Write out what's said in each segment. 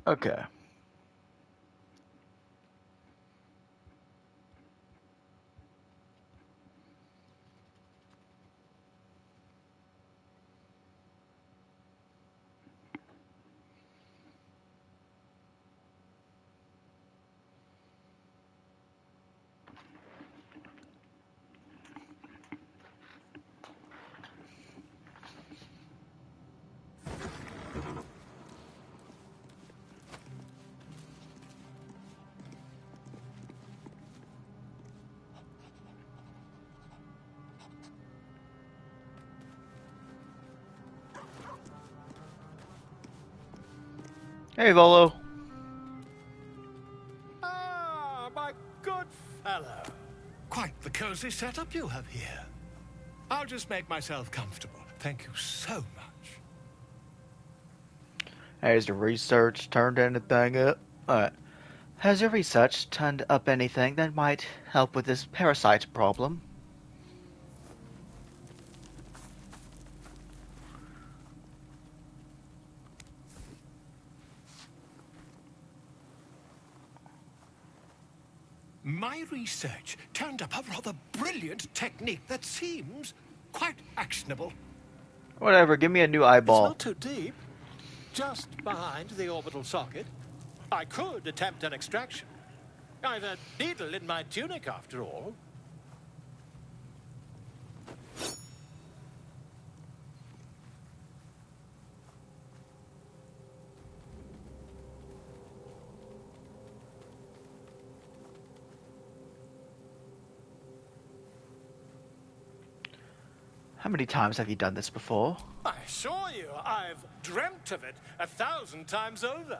Okay. Hey, Volo. Ah, my good fellow. Quite the cozy setup you have here. I'll just make myself comfortable. Thank you so much. Has the research turned anything up? Has your research turned up anything that might help with this parasite problem? My research turned up a rather brilliant technique that seems quite actionable. Whatever, give me a new It's eyeball. not too deep, just behind the orbital socket. I could attempt an extraction. I've a needle in my tunic, after all. How many times have you done this before? I assure you, I've dreamt of it 1,000 times over.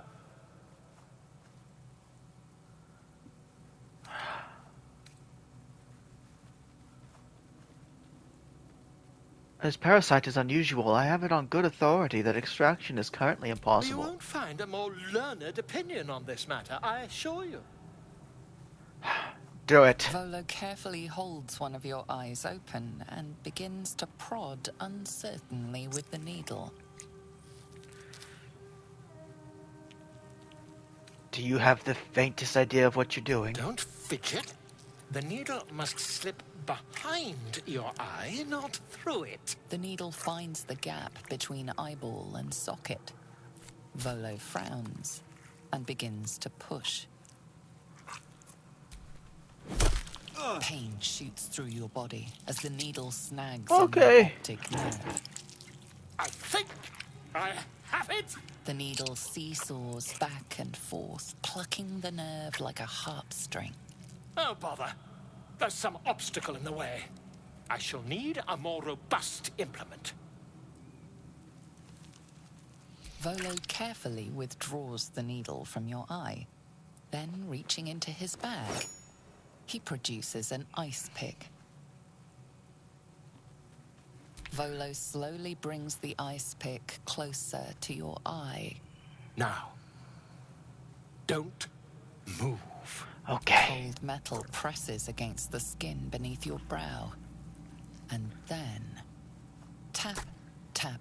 This parasite is unusual. I have it on good authority that extraction is currently You impossible. won't find a more learned opinion on this matter, I assure you. Do it. Volo carefully holds one of your eyes open and begins to prod uncertainly with the needle. Do you have the faintest idea of what you're doing? Don't fidget. The needle must slip behind your eye, not through it. The needle finds the gap between eyeball and socket. Volo frowns and begins to push. Pain shoots through your body as the needle snags on your Okay. optic nerve. I think I have it. The needle seesaws back and forth, plucking the nerve like a harp-string. Oh, bother. There's some obstacle in the way. I shall need a more robust implement. Volo carefully withdraws the needle from your eye. Then, reaching into his bag, he produces an ice pick. Volo slowly brings the ice pick closer to your eye. Now, don't move. Okay. Cold metal presses against the skin beneath your brow. And then, tap, tap,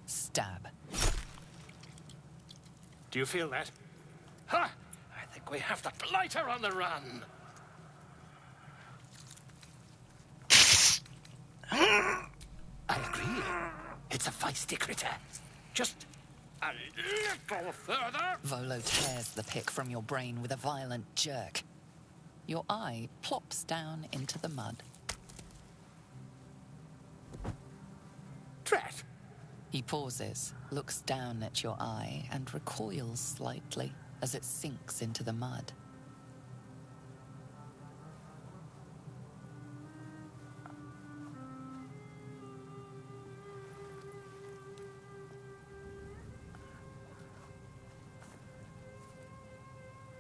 stab. Do you feel that? Ha! I think we have the blighter on the run. I agree. It's a feisty critter. Just a little further. Volo tears the pick from your brain with a violent jerk. Your eye plops down into the mud. Drat. He pauses, looks down at your eye, and recoils slightly as it sinks into the mud.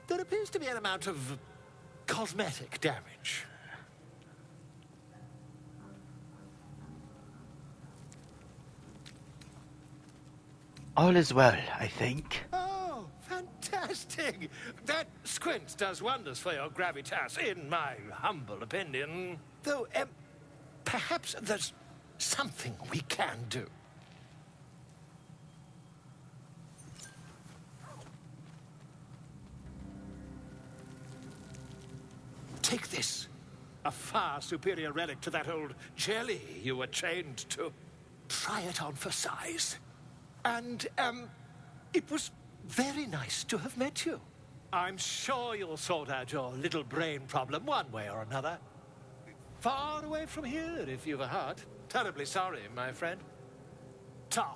There appears to be an amount of cosmetic damage. All is well, I think. Oh, fantastic! That squint does wonders for your gravitas, in my humble opinion. Though, perhaps there's something we can do. take this. A far superior relic to that old jelly you were chained to. Try it on for size. And, it was very nice to have met you. I'm sure you'll sort out your little brain problem one way or another. Far away from here, if you've a heart. Terribly sorry, my friend. Ta.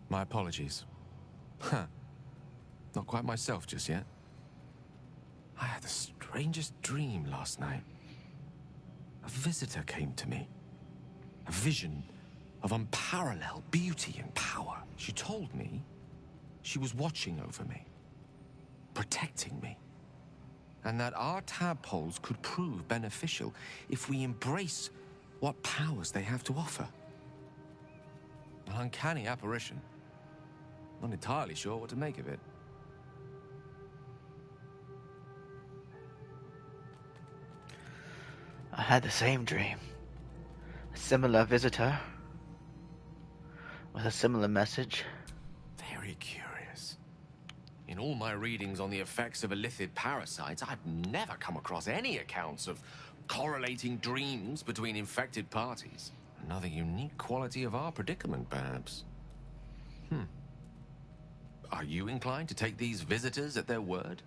My apologies. Huh. Not quite myself just yet. I had the strangest dream last night. A visitor came to me. A vision of unparalleled beauty and power. She told me she was watching over me, protecting me, and that our tadpoles could prove beneficial if we embrace what powers they have to offer. An uncanny apparition. Not entirely sure what to make of it. I had the same dream. A similar visitor with a similar message. Very curious. In all my readings on the effects of illithid parasites, I've never come across any accounts of correlating dreams between infected parties. Another unique quality of our predicament, perhaps. Are you inclined to take these visitors at their word?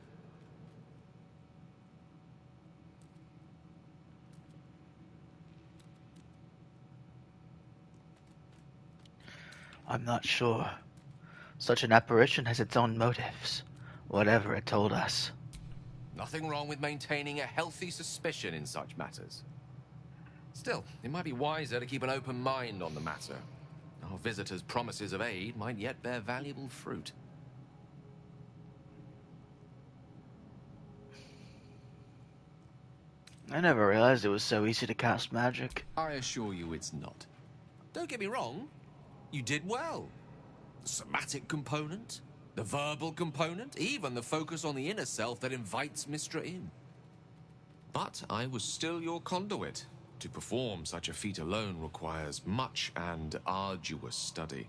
I'm not sure. Such an apparition has its own motives, whatever it told us. Nothing wrong with maintaining a healthy suspicion in such matters. Still, it might be wiser to keep an open mind on the matter. Our visitors' promises of aid might yet bear valuable fruit. I never realized it was so easy to cast magic. I assure you it's not. Don't get me wrong, you did well. The somatic component, the verbal component, even the focus on the inner self that invites Mistra in. But I was still your conduit. To perform such a feat alone requires much and arduous study.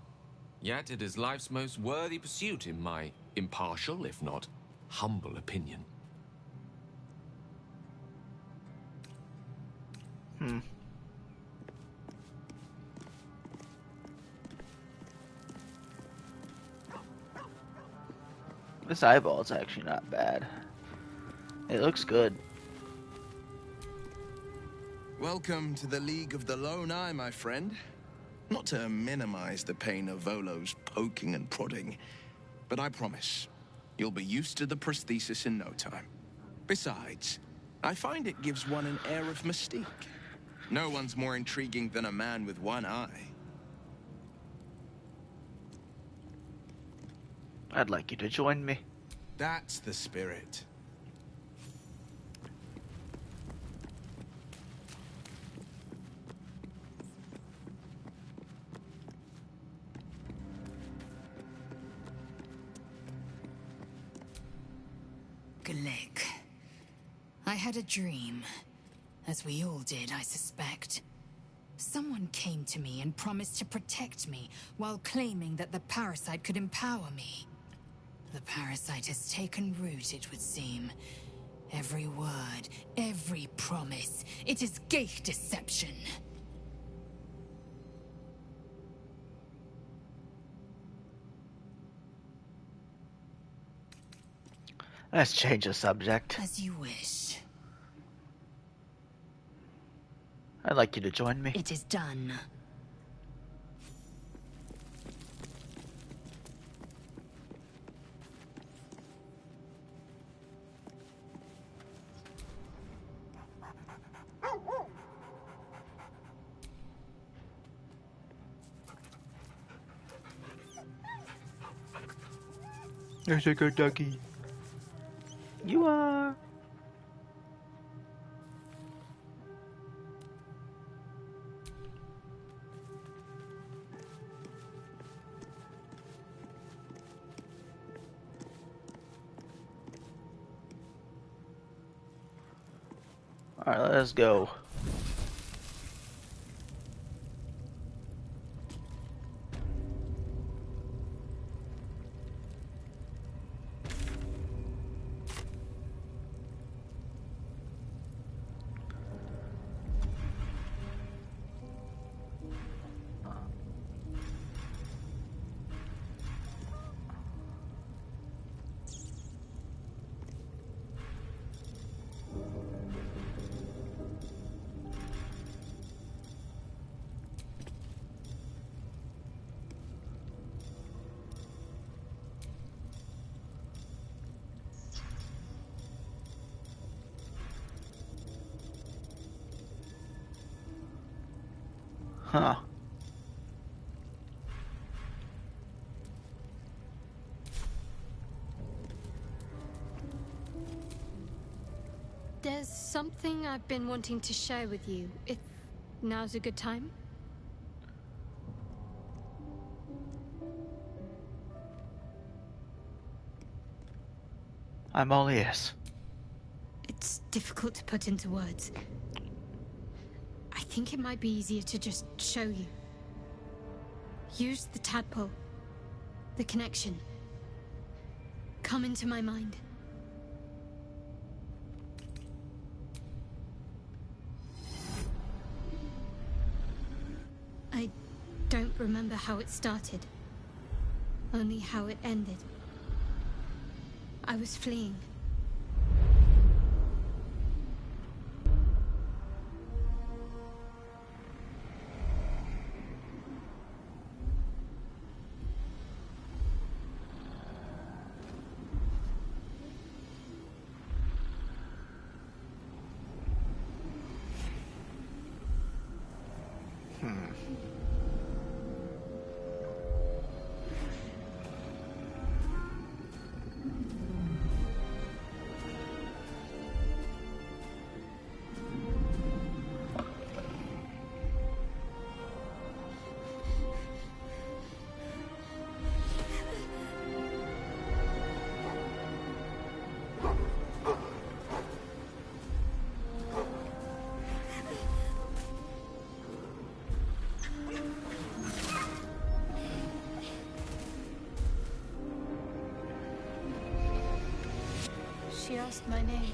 Yet it is life's most worthy pursuit in my impartial, if not humble opinion. This eyeball's actually not bad. It looks good. Welcome to the League of the Lone Eye, my friend. Not to minimize the pain of Volo's poking and prodding, but I promise, you'll be used to the prosthesis in no time. Besides, I find it gives one an air of mystique. No one's more intriguing than a man with one eye. I'd like you to join me. That's the spirit. Glick. I had a dream. As we all did, I suspect. Someone came to me and promised to protect me, while claiming that the parasite could empower me. The parasite has taken root, it would seem. Every word, every promise, it is gate deception. Let's change the subject. As you wish. I'd like you to join me. It is done. There's a good ducky. You are. Alright, let's go. Huh. There's something I've been wanting to share with you, if now's a good time. I'm all ears. It's difficult to put into words. I think it might be easier to just show you. Use the tadpole. The connection. Come into my mind. I don't remember how it started. Only how it ended. I was fleeing. She asked my name.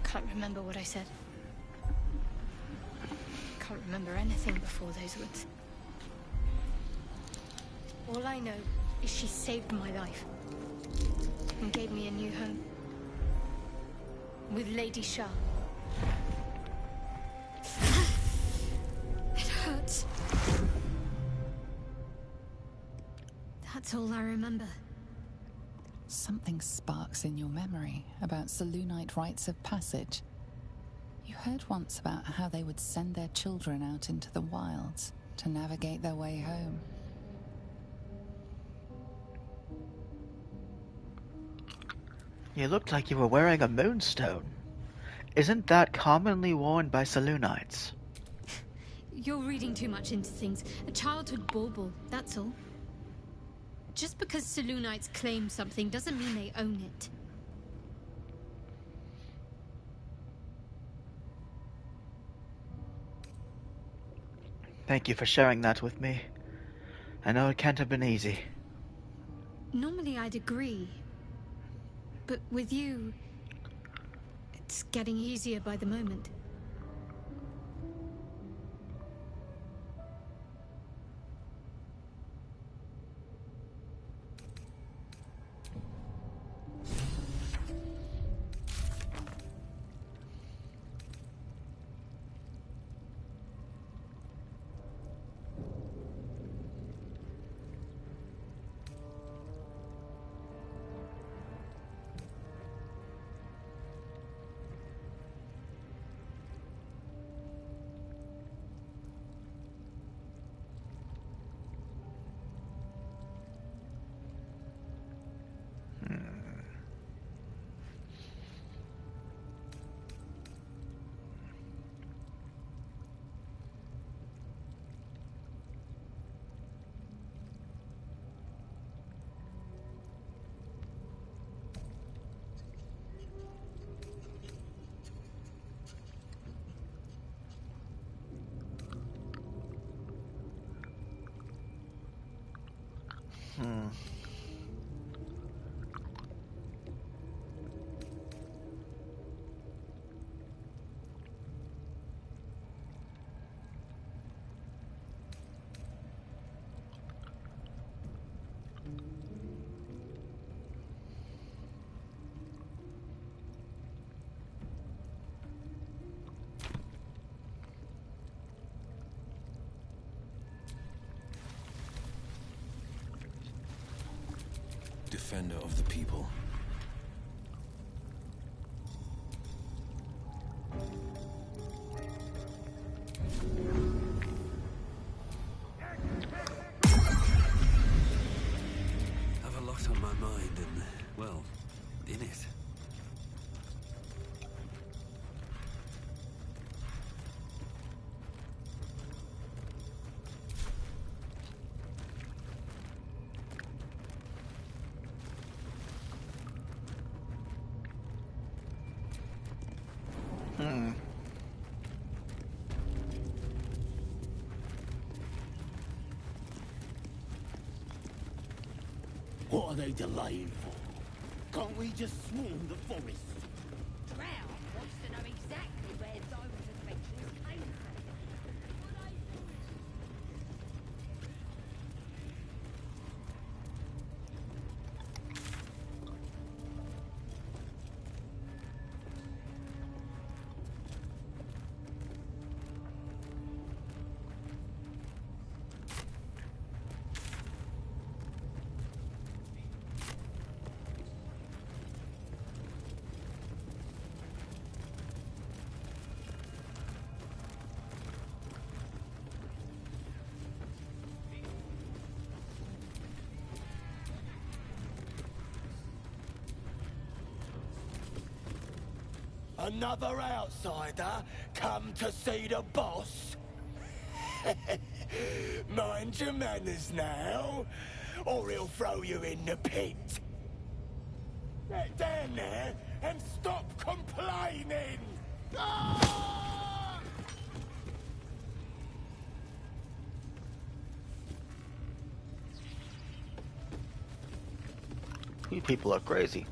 Can't remember what I said. Can't remember anything before those words. All I know is she saved my life and gave me a new home with Lady Shah. It hurts. That's all I remember. Something sparks in your memory about Selûnite rites of passage. You heard once about how they would send their children out into the wilds to navigate their way home. You looked like you were wearing a moonstone. Isn't that commonly worn by Selûnites? You're reading too much into things. A childhood bauble, that's all. Just because Selûnites claim something doesn't mean they own it. Thank you for sharing that with me. I know it can't have been easy. Normally I'd agree. But with you, it's getting easier by the moment. Defender of the people. they delaying for? Can't we just swarm the forest? Drow wants to know exactly where those adventures came from. Another outsider come to see the boss? Mind your manners now, or he'll throw you in the pit. Get down there and stop complaining! Ah! You people are crazy.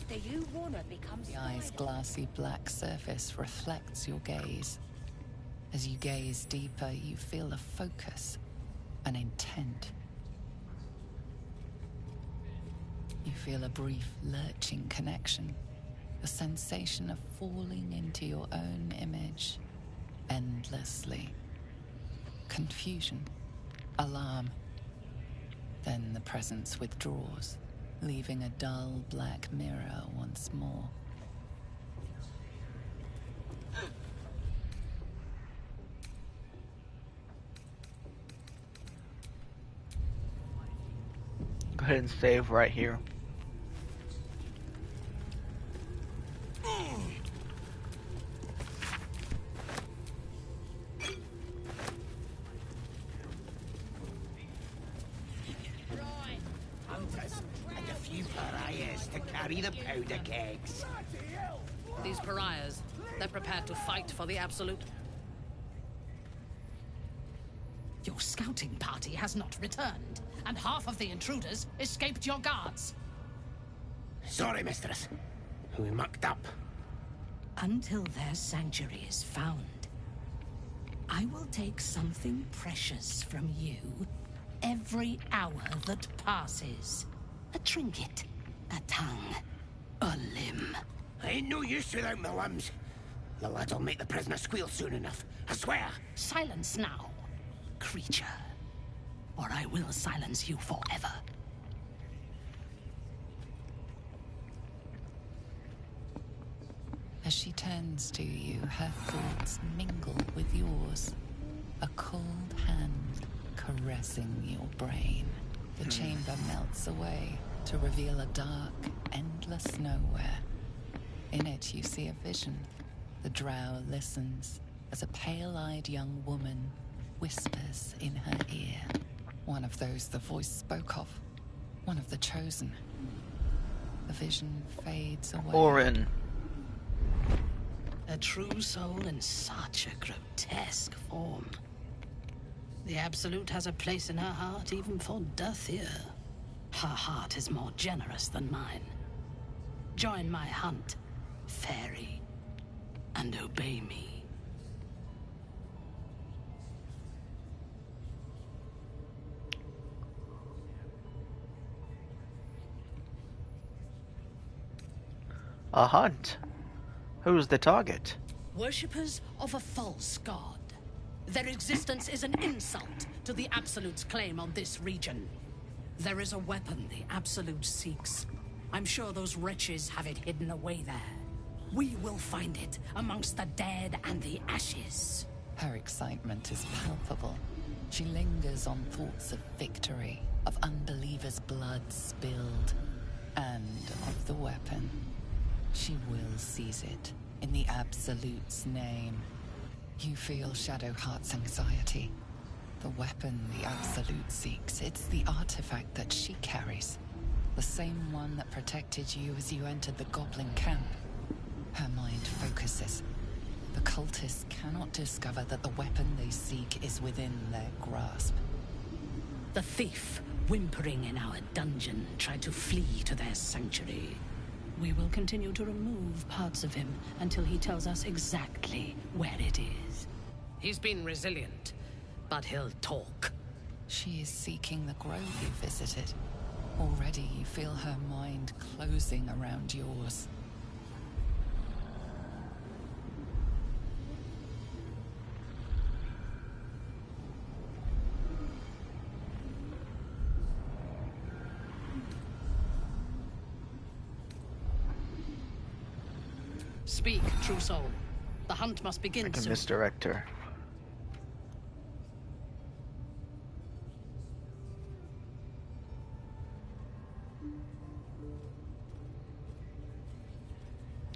Do you wanna become The eye's glassy black surface reflects your gaze. As you gaze deeper, you feel a focus, an intent. You feel a brief lurching connection, the sensation of falling into your own image endlessly. Confusion, alarm. Then the presence withdraws, leaving a dull black mirror once more. Go ahead and save right here. Hunters and a few pariahs to carry the powder kegs. These pariahs, they're prepared to fight for the Absolute. Your scouting party has not returned, and half of the intruders escaped your guards. Sorry, mistress. We mucked up. Until their sanctuary is found, I will take something precious from you every hour that passes. A trinket, a tongue, a limb. I ain't no use without my limbs. The lad'll make the prisoner squeal soon enough, I swear. Silence now, creature, or I will silence you forever. As she turns to you, her thoughts mingle with yours. A cold hand caressing your brain. The chamber melts away to reveal a dark, endless nowhere. In it, you see a vision. The drow listens as a pale-eyed young woman whispers in her ear. One of those the voice spoke of. One of the chosen. The vision fades away. Orin. A true soul in such a grotesque form. The Absolute has a place in her heart even for Dathir. Her heart is more generous than mine. Join my hunt, fairy, and obey me. A hunt? Who's the target? Worshippers of a false god. Their existence is an insult to the Absolute's claim on this region. There is a weapon the Absolute seeks. I'm sure those wretches have it hidden away there. We will find it amongst the dead and the ashes. Her excitement is palpable. She lingers on thoughts of victory, of unbelievers' blood spilled, and of the weapon. She will seize it, in the Absolute's name. You feel Shadowheart's anxiety. The weapon the Absolute seeks, it's the artifact that she carries. The same one that protected you as you entered the Goblin camp. Her mind focuses. The cultists cannot discover that the weapon they seek is within their grasp. The thief, whimpering in our dungeon, tried to flee to their sanctuary. We will continue to remove parts of him until he tells us exactly where it is. He's been resilient, but he'll talk. She is seeking the grove you visited. Already you feel her mind closing around yours. Speak, true soul. The hunt must begin I can soon. misdirect her.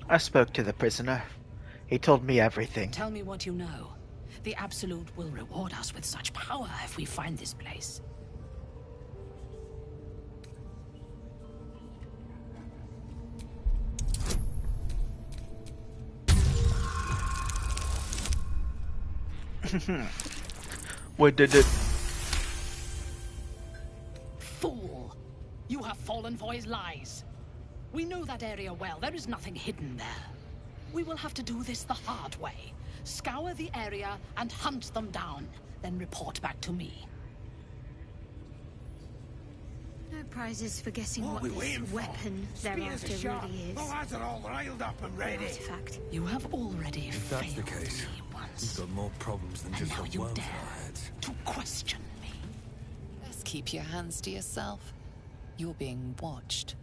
I spoke to the prisoner. He told me everything. Tell me what you know. The Absolute will reward us with such power if we find this place. What did it? Fool! You have fallen for his lies. We know that area well. There is nothing hidden there. We will have to do this the hard way. Scour the area and hunt them down. Then report back to me. No prizes for guessing what we this waiting for? weapon Spears thereafter are sharp. really is. The lads are all riled up and An ready. artifact. You have already If that's the failed case, me once. we've got more problems than And just now the you worms in dare our heads. to question me. Best keep your hands to yourself. You're being watched.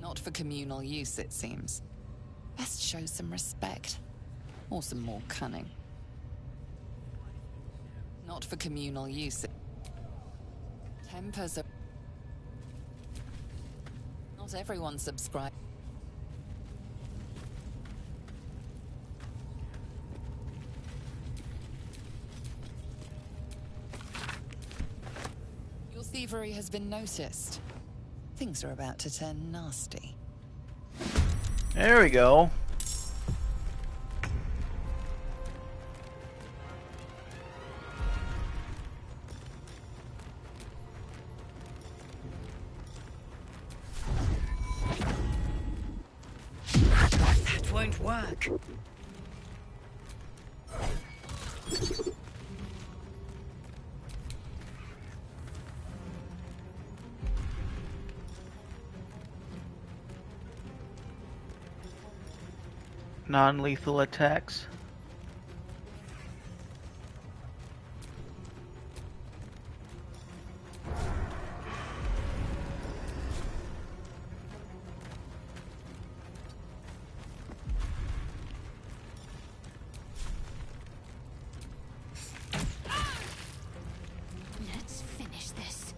Not for communal use, it seems. Best show some respect. Or some more cunning. Not for communal use. Tempers are... Not everyone subscribes. Your thievery has been noticed. Things are about to turn nasty. There we go. That won't work. Non-lethal attacks. Let's finish this.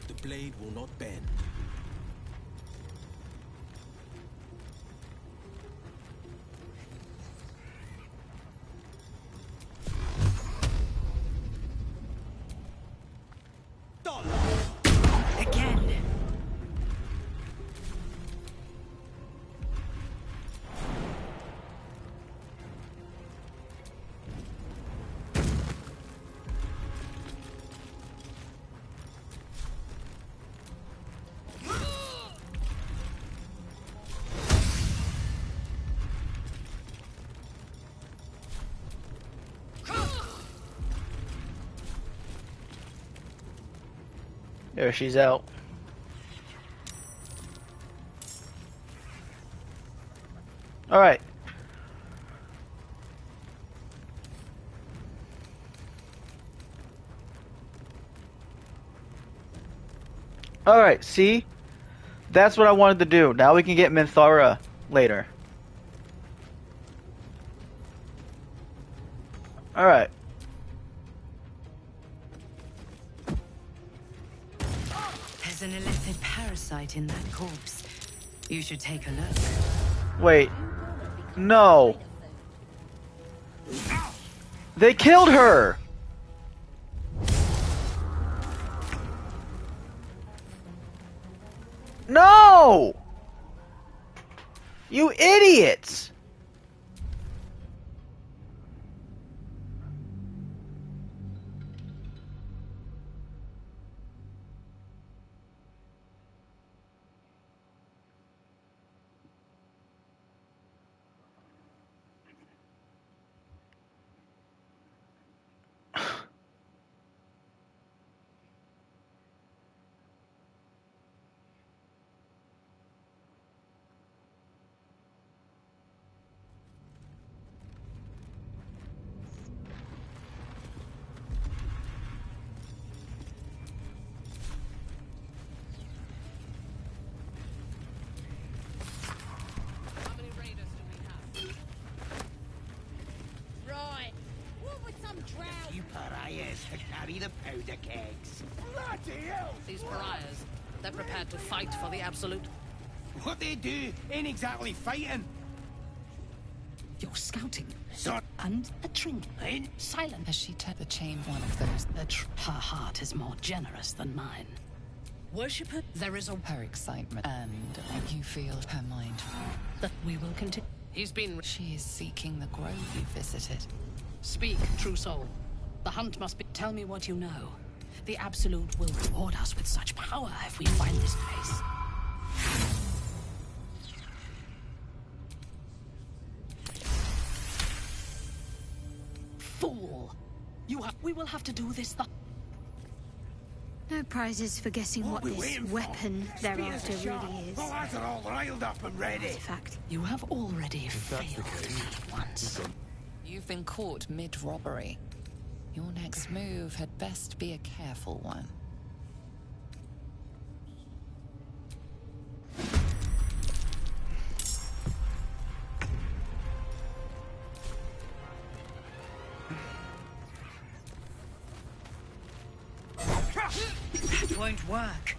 The blade will not bend. Again. There, she's out. All right. Alright, see? That's what I wanted to do. Now we can get Minthara later. Alright. There's an illithid parasite in that corpse. You should take a look. Wait. No. They killed her! No! You idiots! Right. What would some drow... You pariahs to carry the powder kegs. Bloody hell! These pariahs, they're prepared to fight for the Absolute. What they do ain't exactly fighting. You're scouting. So, And a trinket. Silent. As she turned the chain, one of those. Her heart is more generous than mine. Worship her. There is her excitement, and you feel her mind. That we will continue. He's been. She is seeking the grove you visited. Speak, true soul. The hunt must be. Tell me what you know. The Absolute will reward us with such power if we find this place. Fool! We will have to do this. No prizes for guessing what this weapon they're after really is. The lads are all riled up and ready. Fact. You have already failed me once. You've been caught mid-robbery. Your next move had best be a careful one. That won't work.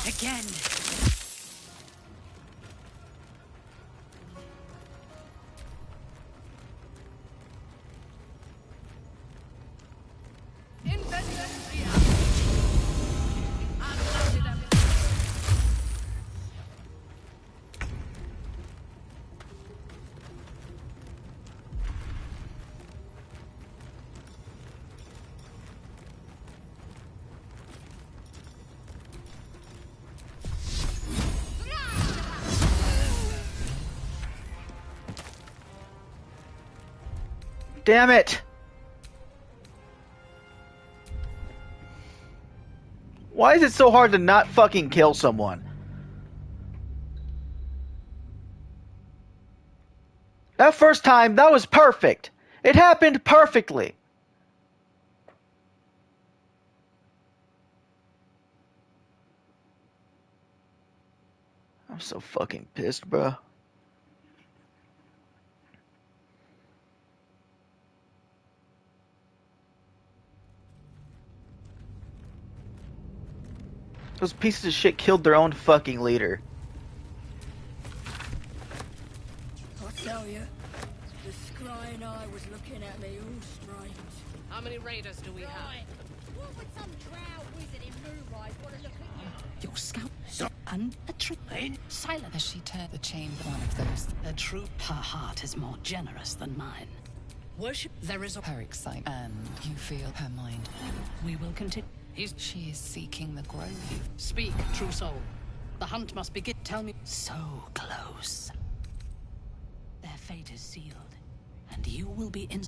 Again. Damn it! Why is it so hard to not fucking kill someone? That first time, that was perfect. It happened perfectly. I'm so fucking pissed, bro. Those pieces of shit killed their own fucking leader. I tell you, the scrying eye was looking at me all strange. How many raiders do we have? Right. What would some drow wizard in Moonrise want to look at you? Your scout. And a trick. Silent. As she turned the chamber, one of those. A true. Her heart is more generous than mine. Worship. There is a. Her excitement. And you feel her mind. We will continue. She is seeking the grove. Speak, true soul. The hunt must begin. Tell me. So close. Their fate is sealed. And you will be in.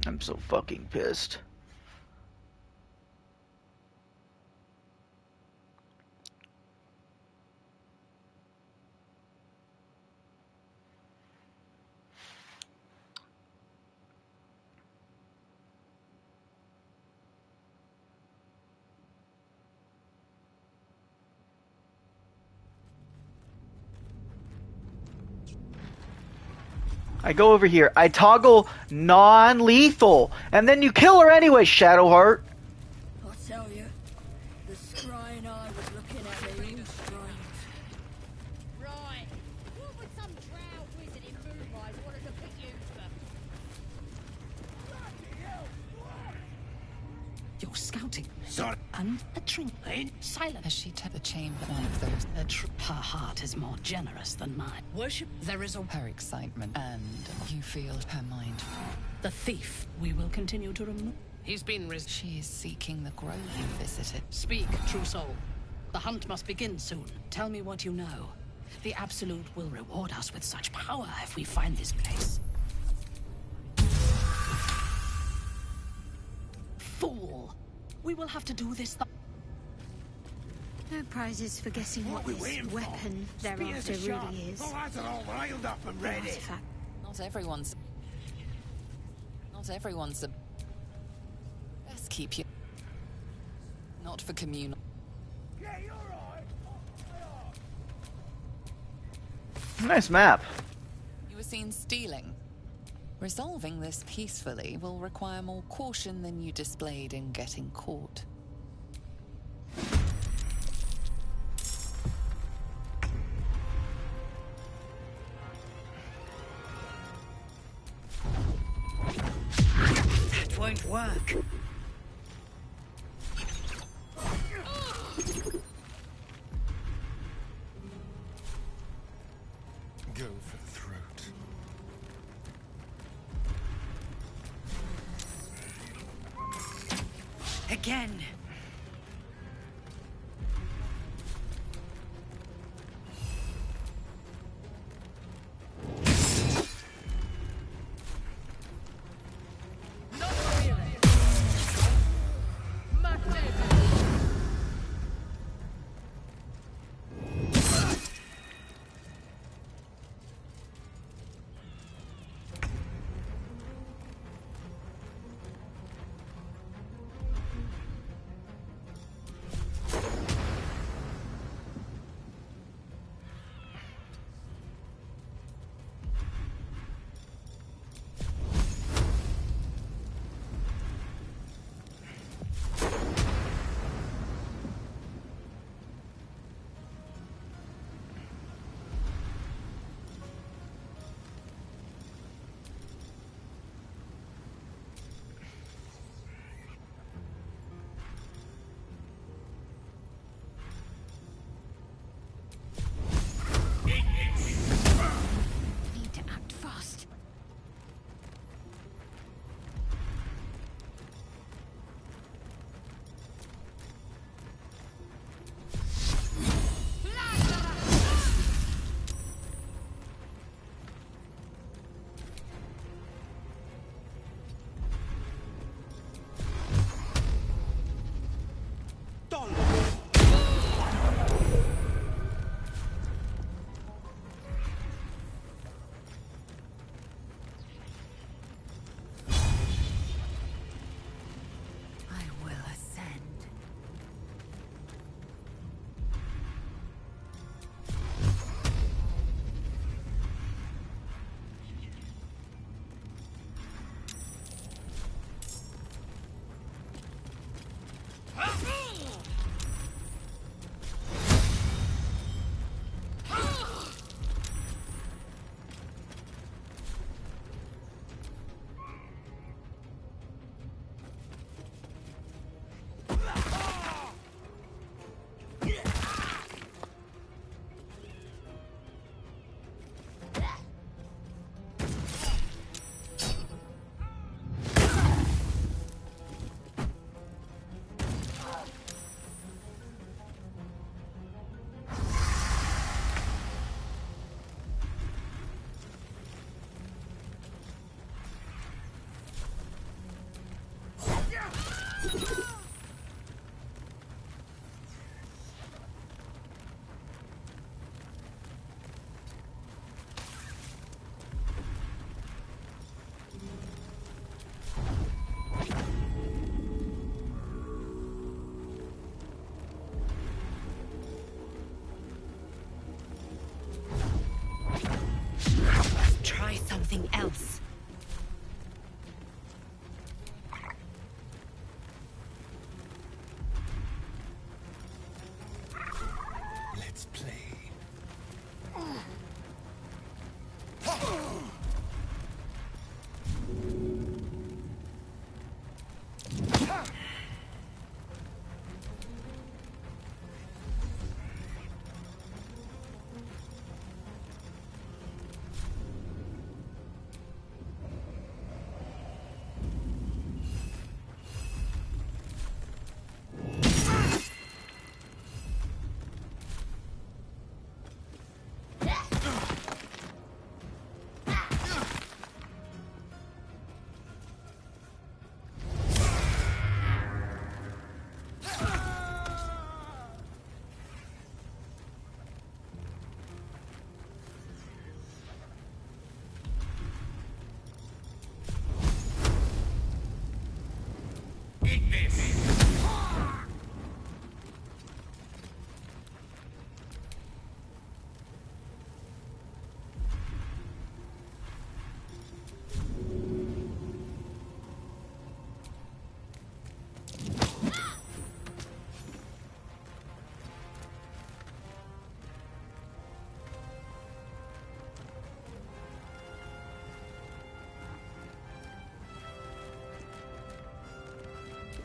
I'm so fucking pissed. I go over here, I toggle non-lethal, and then you kill her anyway, Shadowheart. I tell you, the scrying eye was looking at me all strange. Right. What would some drow wizard in Moonrise want to look at you for? You're scouting. Sorry. And a trinket. Silent. As she took the chamber, one of those. Her heart is more generous than mine. Worship. There is a. Her excitement. And you feel her mind. The thief. We will continue to remove. He's been She is seeking the grove you visited. Speak, true soul. The hunt must begin soon. Tell me what you know. The Absolute will reward us with such power if we find this place. Fool! We will have to do this. No prizes for guessing what this weapon thereafter really is. The lads are all riled up and ready. Artifact. Not everyone's a... Best keep you... Not for communal... Yeah, you're right. Nice map. You were seen stealing. Resolving this peacefully will require more caution than you displayed in getting caught. That won't work. Go for the throat. Again. Let's play.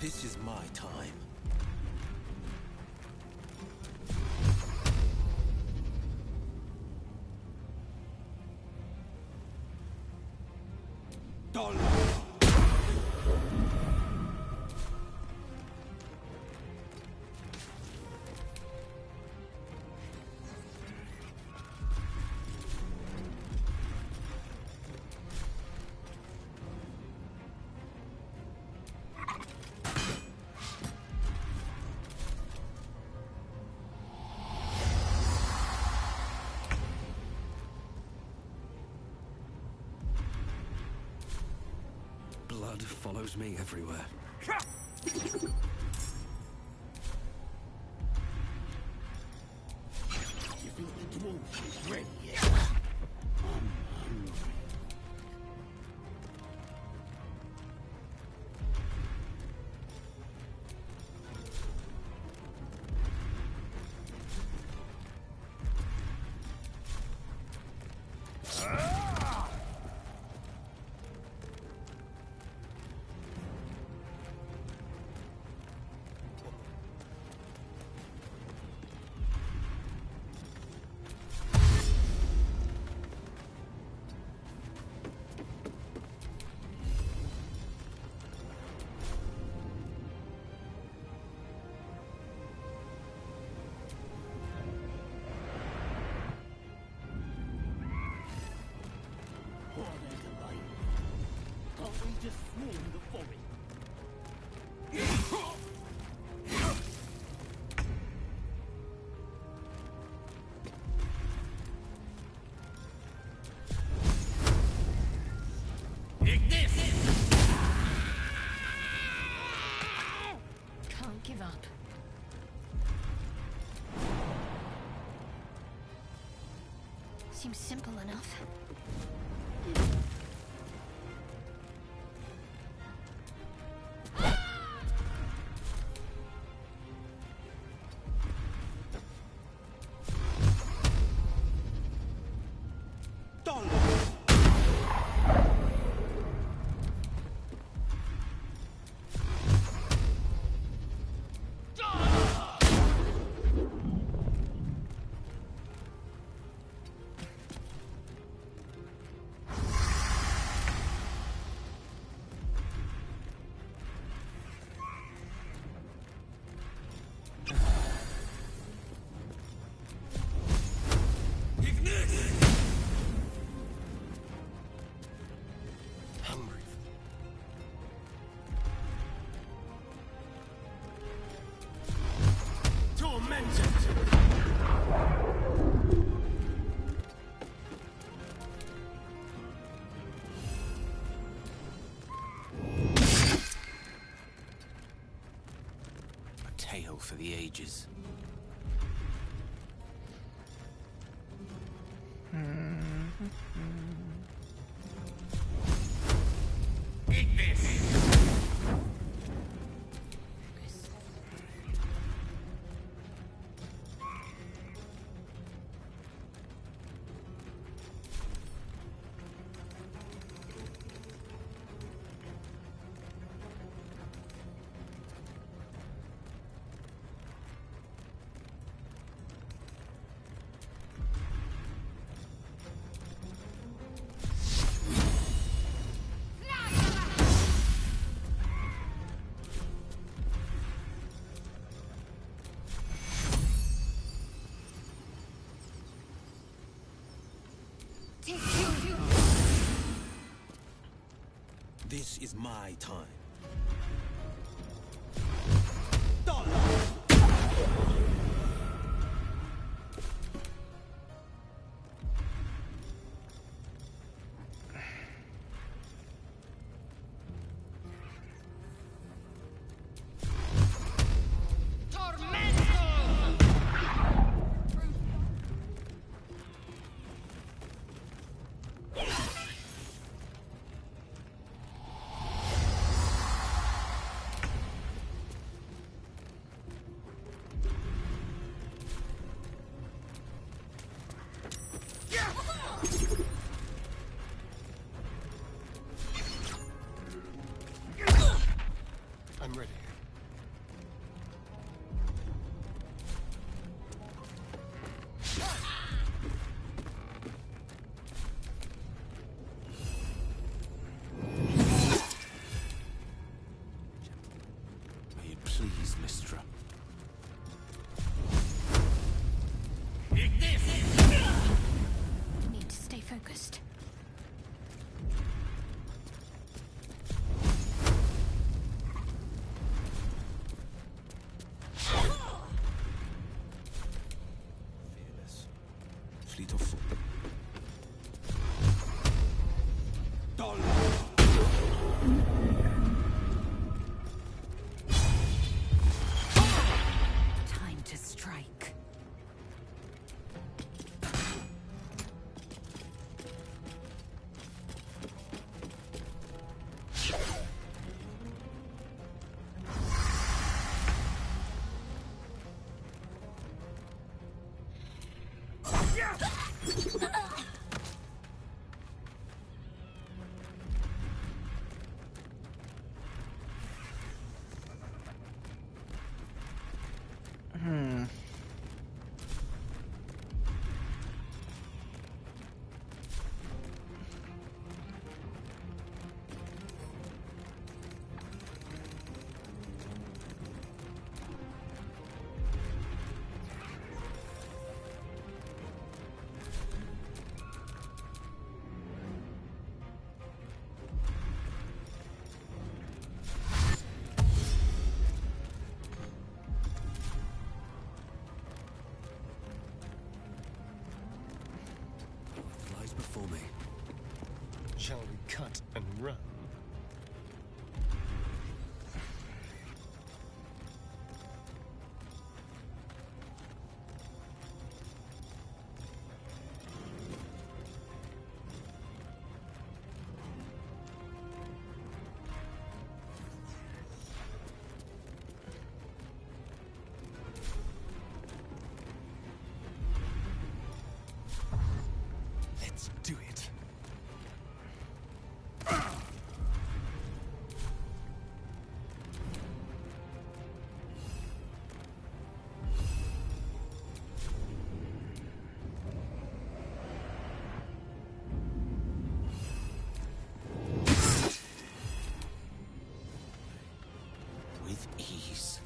This is my time. Blood follows me everywhere. You think the dwarf is ready yet? Just swarm the forest. Can't give up. Seems simple enough. Tale for the ages. Eat this! This is my time. I'm ready. May it please, Mistra. Need to stay focused. Fearless. Fleet of foot. Time to strike. Lies before me. Shall we cut and run? Let's do it. With ease.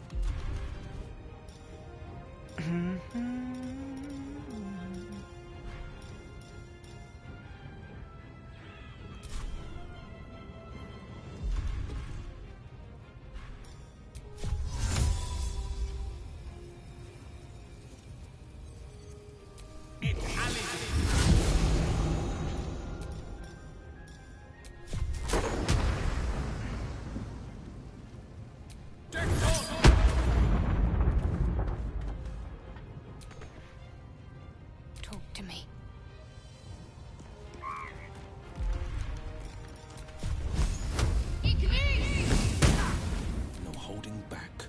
Talk to me. No holding back.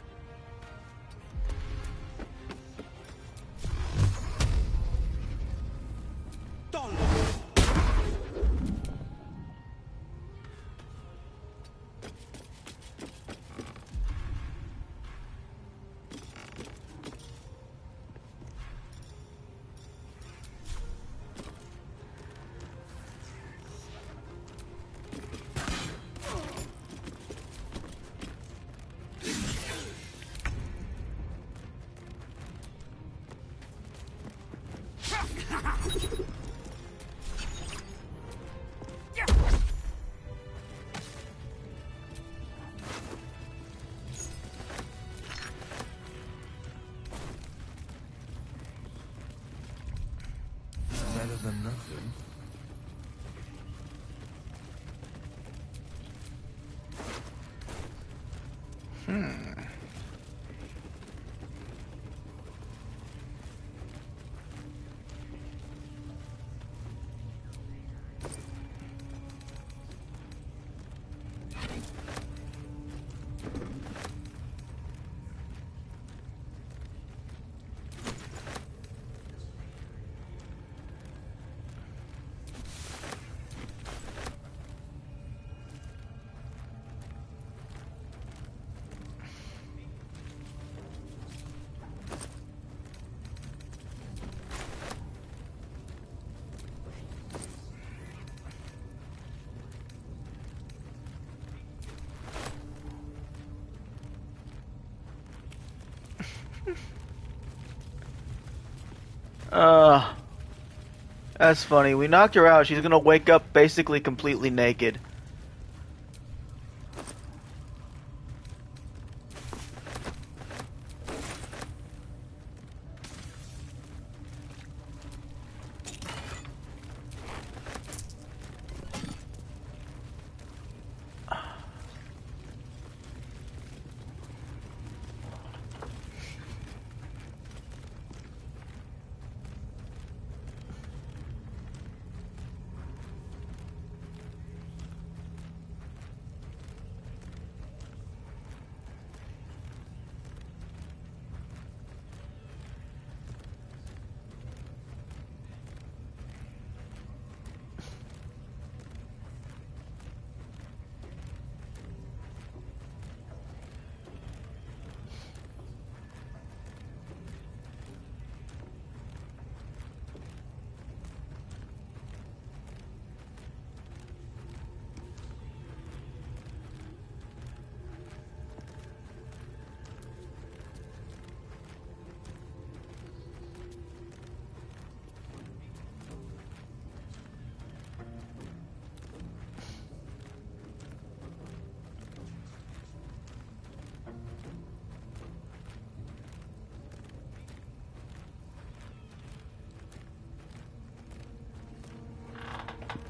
Better than nothing. Uh, that's funny. We knocked her out. She's gonna wake up basically completely naked.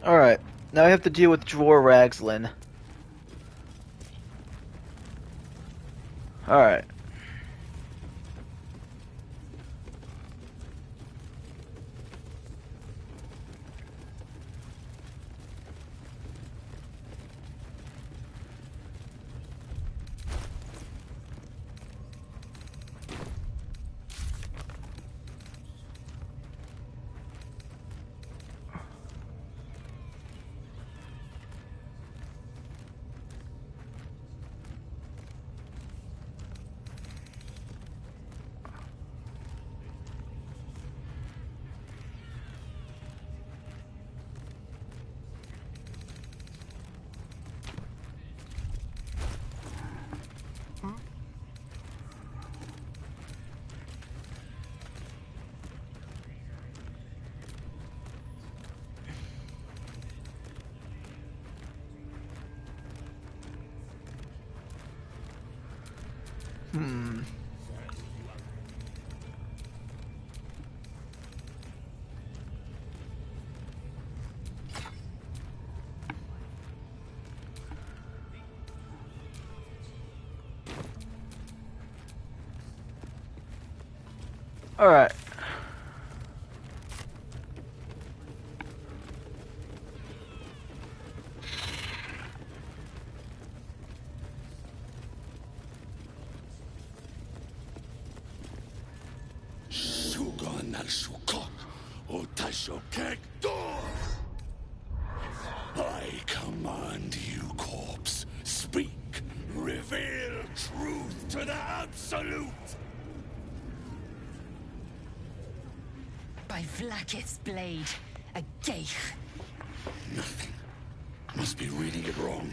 Alright, now I have to deal with Drawer Ragslin. Alright. Alright. I command you, corpse. Speak. Reveal truth to the Absolute. By Vlaakith's blade, a geich. Nothing. I must be reading it wrong.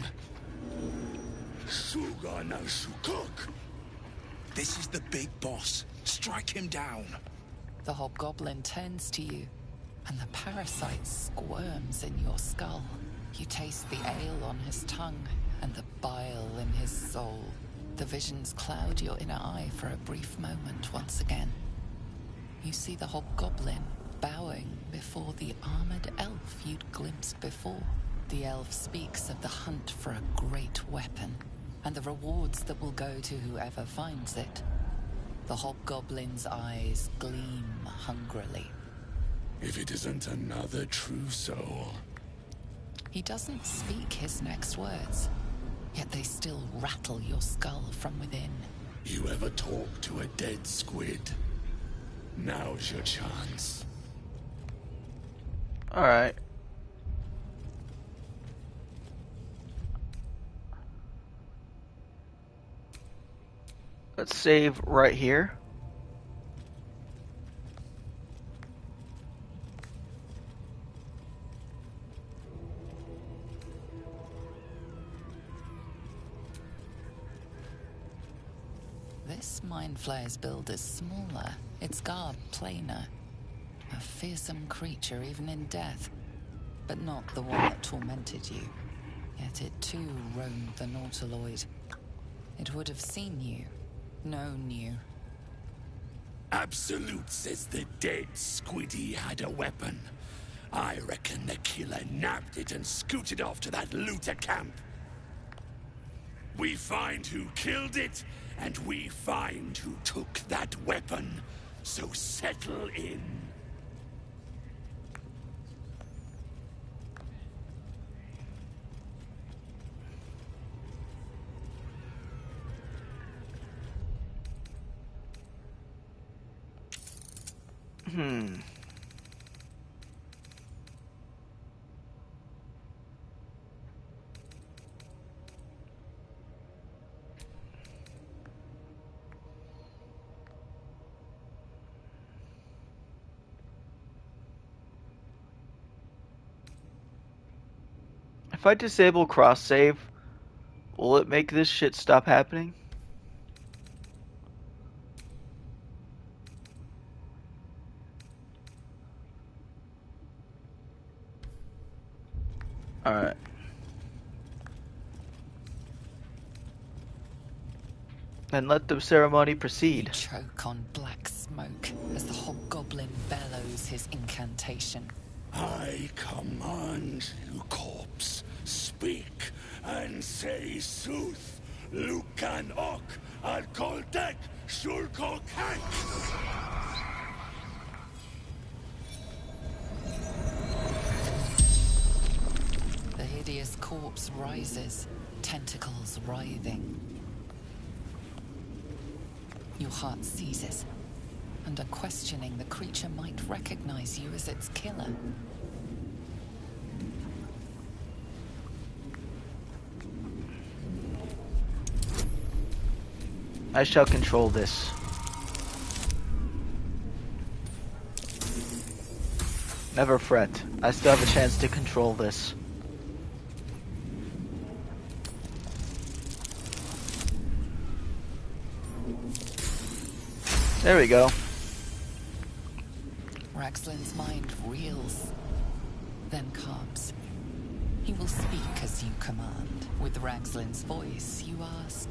Suga no Sukuk. This is the big boss. Strike him down. The hobgoblin turns to you, and the parasite squirms in your skull. You taste the ale on his tongue and the bile in his soul. The visions cloud your inner eye for a brief moment once again. You see the hobgoblin bowing before the armored elf you'd glimpsed before. The elf speaks of the hunt for a great weapon, and the rewards that will go to whoever finds it. The hobgoblin's eyes gleam hungrily. If it isn't another true soul. He doesn't speak his next words, yet they still rattle your skull from within. You ever talk to a dead squid? Now's your chance. Alright. Let's save right here. This Mind Flayer's build is smaller, its garb plainer. A fearsome creature even in death, but not the one that tormented you. Yet it too roamed the Nautiloid. It would have seen you, known you. Absolute says the dead squiddy had a weapon. I reckon the killer nabbed it and scooted off to that looter camp. We find who killed it, and we find who took that weapon. So settle in. If I disable cross save, will it make this shit stop happening? Alright. Then let the ceremony proceed. Choke on black smoke as the hobgoblin bellows his incantation. I command you, corpse, speak and say sooth. Lucan ok al koldek shulkok hank. The hideous corpse rises, tentacles writhing. Your heart seizes. Under questioning, the creature might recognize you as its killer. I shall control this. Never fret. I still have a chance to control this. There we go. Raxlin's mind reels, then calms. He will speak as you command. With Raxlin's voice, you ask.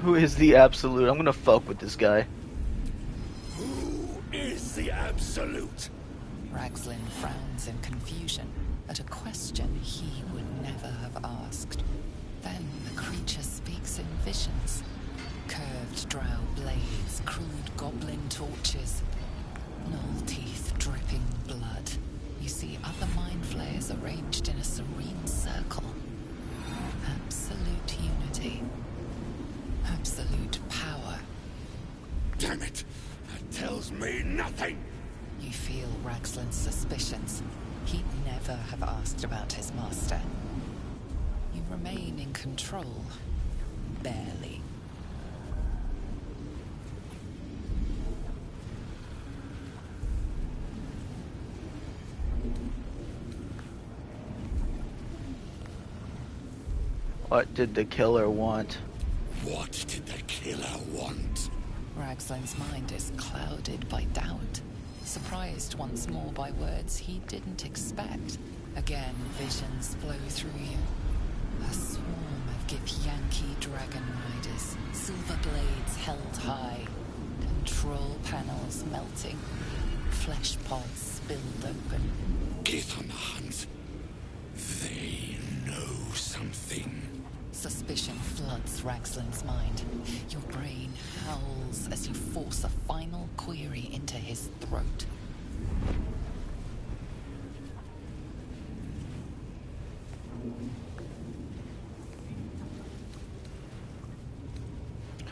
Who is the Absolute? I'm gonna fuck with this guy. Who is the Absolute? Raxlin frowns in confusion at a question he would never have asked. Then the creature speaks in visions. Curved drow blades, crude goblin torches, gnoll teeth dripping blood. You see other mind flayers arranged in a serene circle. Absolute unity. Absolute power. Damn it! That tells me nothing! You feel Raxlin's suspicions. He'd never have asked about his master. You remain in control. Barely. What did the killer want? What did the killer want? Raxlin's mind is clouded by doubt. Surprised once more by words he didn't expect. Again, visions flow through you. A swarm of Githyanki dragon riders, silver held high, control panels melting, flesh pods spilled open. Get on the hunt. They know something. Suspicion floods Raxlin's mind. Your brain howls as you force a final query into his throat.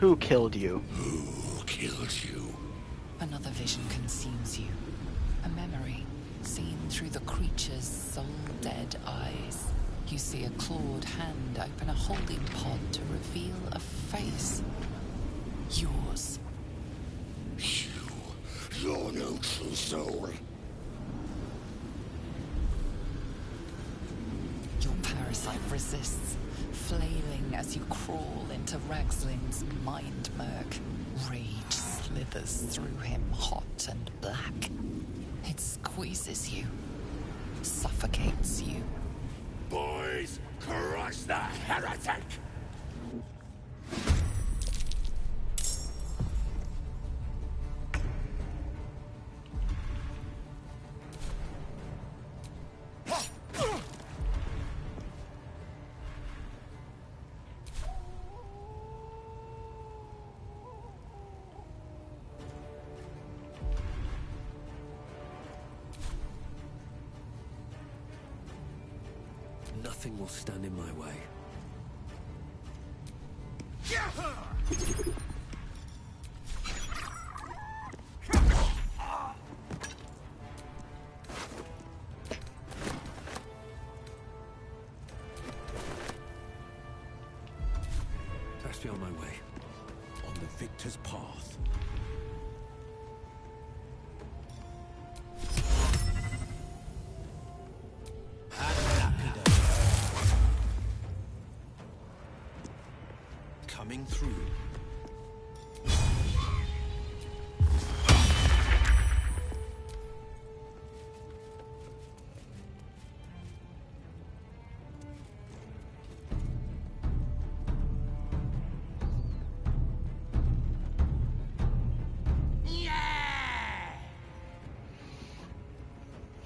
Who killed you? Who killed you? Another vision consumes you. A memory seen through the creature's soul-dead eyes. You see a clawed hand open a holding pod to reveal a face. Yours. You're no true soul. Your parasite resists, flailing as you crawl into Raxlin's mind murk. Rage slithers through him, hot and black. It squeezes you, suffocates you. Boys, crush the heretic! Nothing will stand in my way. Best be on my way. On the victor's path. Coming through.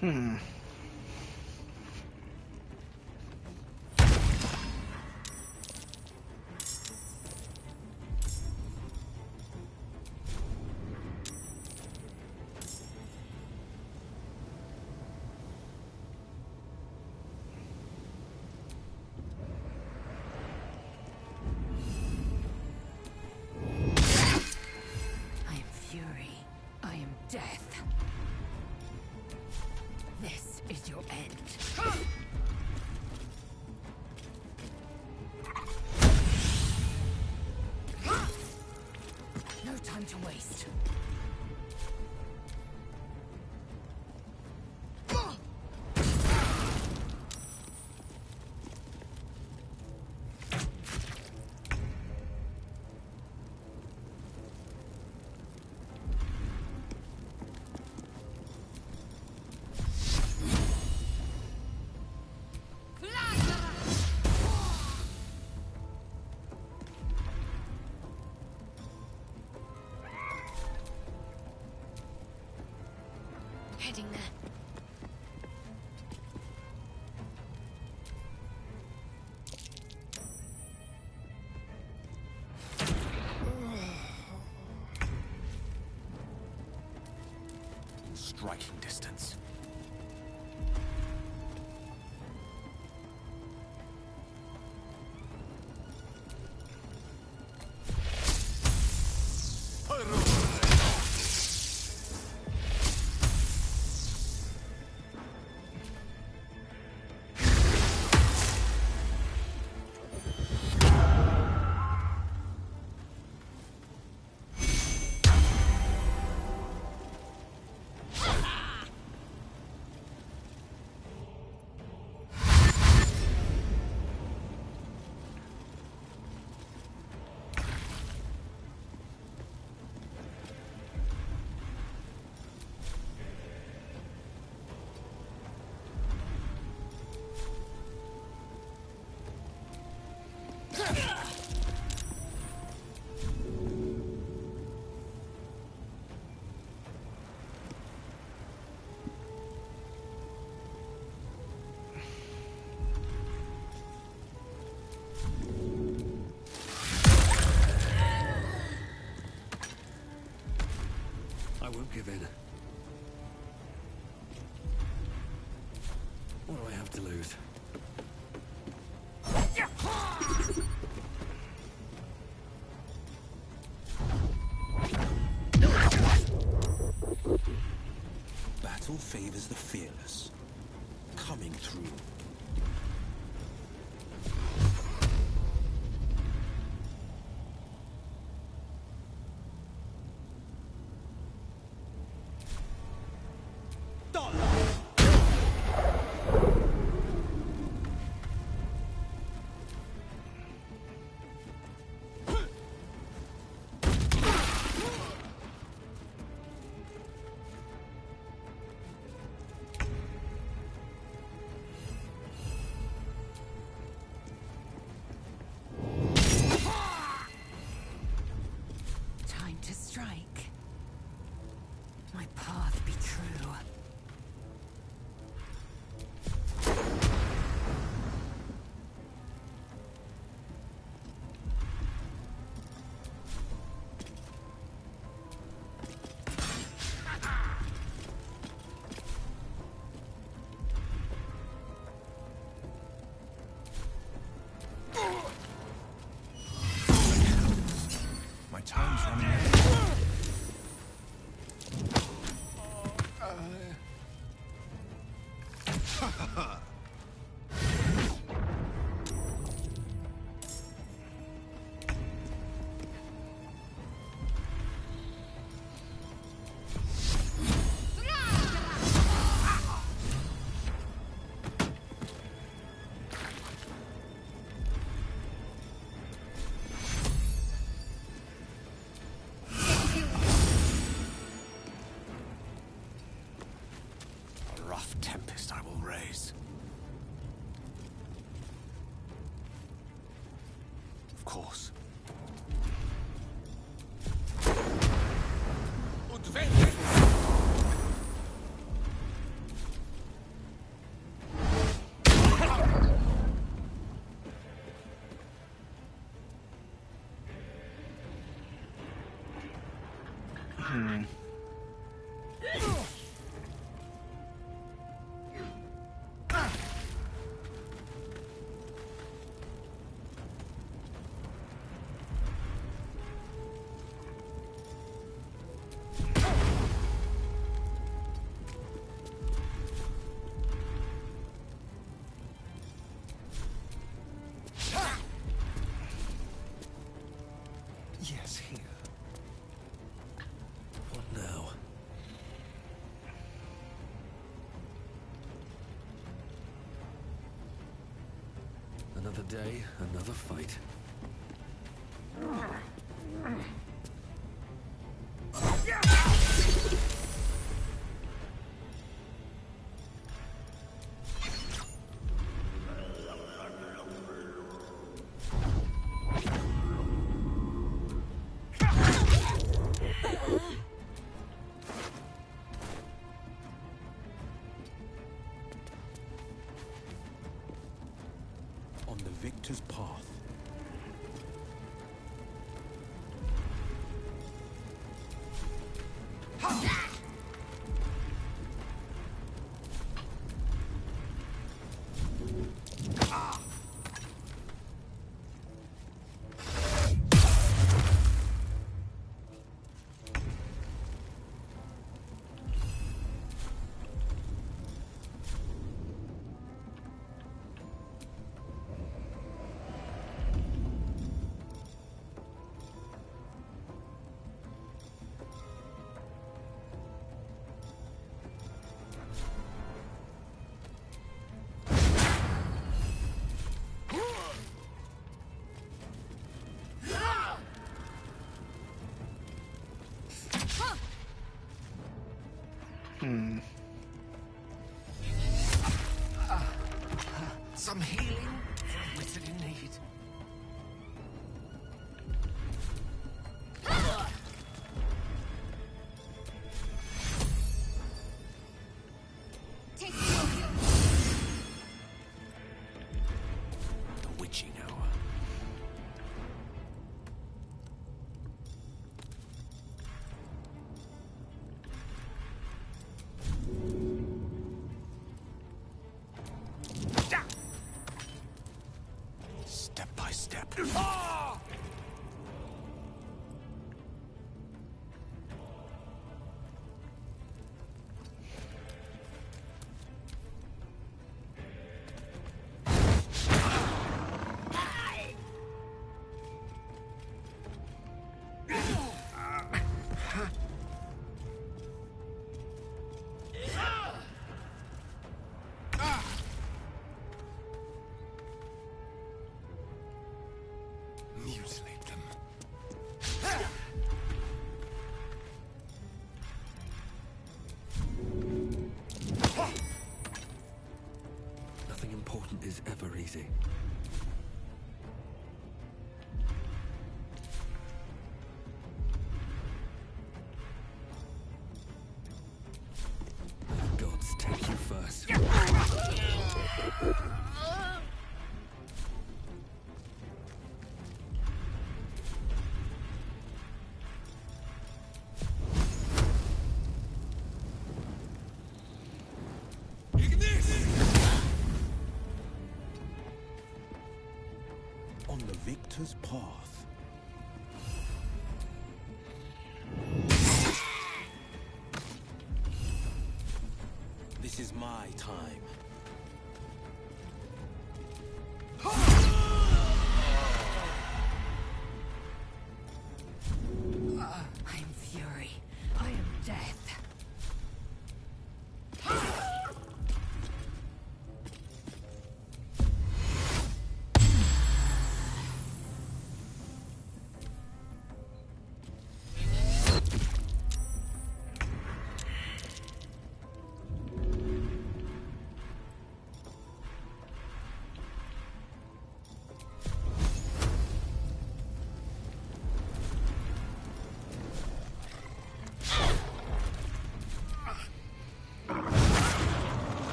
Hmm. I am fury. I am death. This is your end. No time to waste. Heading there. Striking distance. won't give in. What do I have to lose? Battle favors the fearless. Coming through. Time to strike. My path be true. My time's running out. A rough tempest I will raise. Of course. Yes, here. What now? Another day, another fight. On the victor's path. Some healing for a wizard in need. The witching hour. Mutilate them. Nothing important is ever easy. Gods take you first. On the victor's path. This is my time. I am fury. I am death.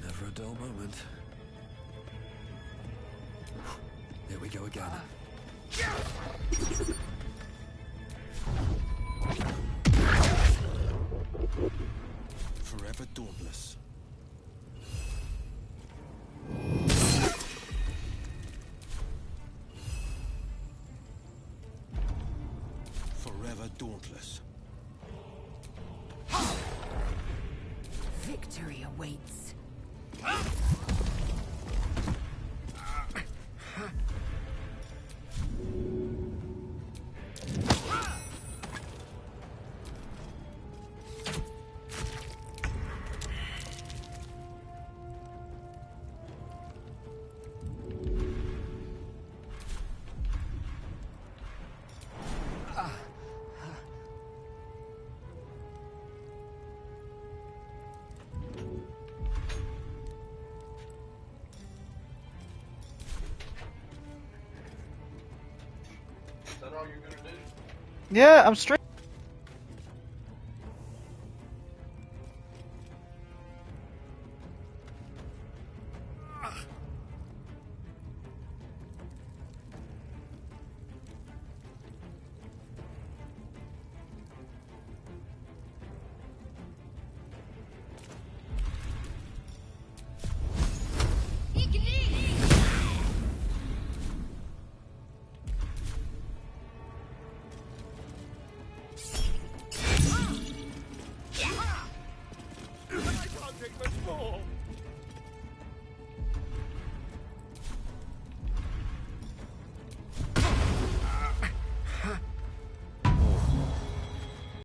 Never a dull moment. There we go again. Forever dauntless. Forever dauntless. Victory awaits. Yeah, I'm straight.